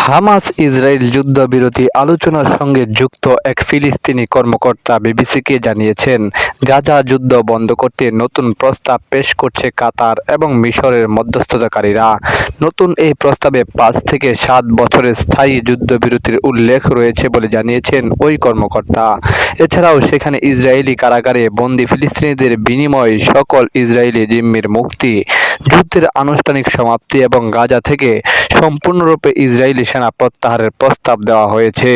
Hamas Israel যুদ্ধবিরতি আলোচনার সঙ্গে যুক্ত এক ফিলিস্তিনি কর্মকর্তা বিবিসিকে জানিয়েছেন, গাজা যুদ্ধ বন্ধ করতে নতুন প্রস্তাব পেশ করছে কাতার এবং মিশরের মধ্যস্থতাকারীরা। নতুন এই প্রস্তাবে 5 থেকে 7 বছরের স্থায়ী যুদ্ধবিরতির উল্লেখ রয়েছে বলে জানিয়েছেন ওই কর্মকর্তা। এছাড়াও সেখানে ইসরায়েলি কারাগারে বন্দী ফিলিস্তিনিদের বিনিময়ে সকল ইসরায়েলি জিম্মির মুক্তি, যুদ্ধের আনুষ্ঠানিক সমাপ্তি এবং গাজা থেকে সম্পূর্ণরূপে ইসরায়েলি সেনা প্রত্যাহারের প্রস্তাব দেওয়া হয়েছে।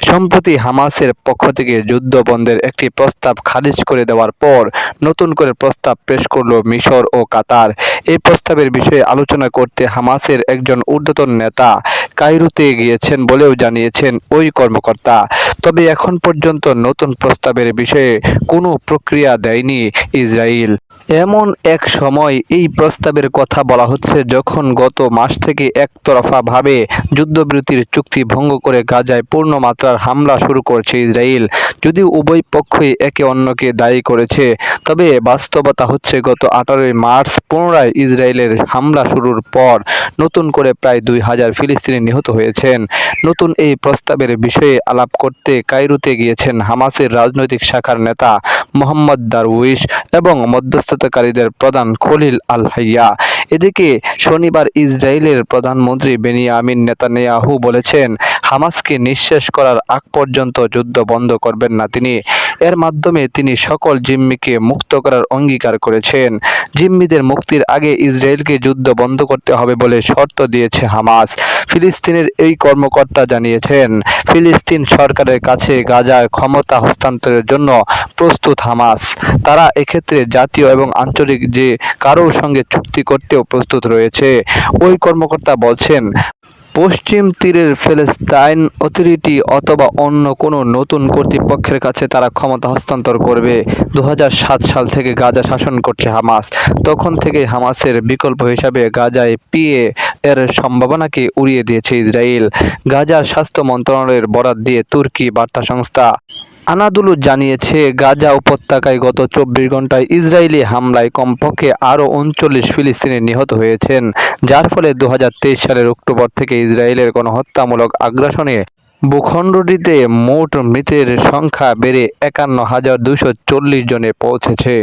সম্প্রতি হামাসের পক্ষ থেকে যুদ্ধ বন্ধের একটি প্রস্তাব খারিজ করে দেওয়ার পর নতুন করে প্রস্তাব পেশ করল মিশর ও কাতার। এই প্রস্তাবের বিষয়ে আলোচনা করতে হামাসের একজন ঊর্ধ্বতন নেতা কায়রোতে গিয়েছেন বলেও জানিয়েছেন ওই কর্মকর্তা। তবে এখন পর্যন্ত নতুন প্রস্তাবের বিষয়ে কোনো প্রক্রিয়া দেয়নি ইসরায়েল। এমন এক সময় এই প্রস্তাবের কথা বলা হচ্ছে যখন গত মাস থেকে একতরফাভাবে যুদ্ধবিরতির চুক্তি ভঙ্গ করে গাজায় পূর্ণমাত্রার হামলা শুরু করছে ইসরায়েল। যদিও উভয় পক্ষই একে অন্যকে দায়ী করেছে, তবে বাস্তবতা হচ্ছে গত 18 মার্চ পুনরায় ইসরায়েলের হামলা শুরুর পর নতুন করে প্রায় 2000 ফিলিস্তিনি নিহত হয়েছেন। নতুন এই প্রস্তাবের বিষয়ে আলাপ করতে কায়রোতে গিয়েছেন হামাসের রাজনৈতিক শাখার নেতা মোহাম্মদ দারউইশ এবং মধ্যস্থতাকারীদের প্রধান খলিল আল হাইয়া। এদিকে শনিবার ইসরায়েলের প্রধানমন্ত্রী বেনিয়ামিন নেতানিয়াহু বলেছেন, হামাসকে নিঃশেষ করার আগ পর্যন্ত যুদ্ধ বন্ধ করবেন না তিনি। এর মাধ্যমে তিনি সকল জিম্মিকে মুক্ত করার অঙ্গীকার করেছেন। জিম্মিদের মুক্তির আগে ইসরায়েলকে যুদ্ধ বন্ধ করতে হবে বলে শর্ত দিয়েছে হামাস। ফিলিস্তিনের এই কর্মকর্তা জানিয়েছেন, ফিলিস্তিন সরকারের কাছে গাজার ক্ষমতা হস্তান্তরের জন্য প্রস্তুত হামাস। তারা এক্ষেত্রে জাতীয় এবং আঞ্চলিক যে কারোর সঙ্গে চুক্তি করতেও প্রস্তুত রয়েছে। ওই কর্মকর্তা বলছেন, পশ্চিম তীরের প্যালেস্টাইন অথরিটি অথবা অন্য কোনো নতুন কর্তৃপক্ষের কাছে তারা ক্ষমতা হস্তান্তর করবে। 2007 সাল থেকে গাজা শাসন করছে হামাস। তখন থেকে হামাসের বিকল্প হিসাবে গাজায় পিএ এর সম্ভাবনাকে উড়িয়ে দিয়েছে ইসরায়েল। গাজার স্বাস্থ্য মন্ত্রণালয়ের বরাত দিয়ে তুর্কি বার্তা সংস্থা আনাদুলু জানিয়েছে, গাজা উপত্যকায় গত 24 ঘন্টায় ইসরায়েলি হামলায় কমপক্ষে আরও 39 ফিলিস্তিনি নিহত হয়েছেন, যার ফলে 2023 সালের অক্টোবর থেকে ইসরায়েলের গণহত্যামূলক আগ্রাসনে ভূখণ্ডটিতে মোট মৃতের সংখ্যা বেড়ে 51,240 জনে পৌঁছেছে।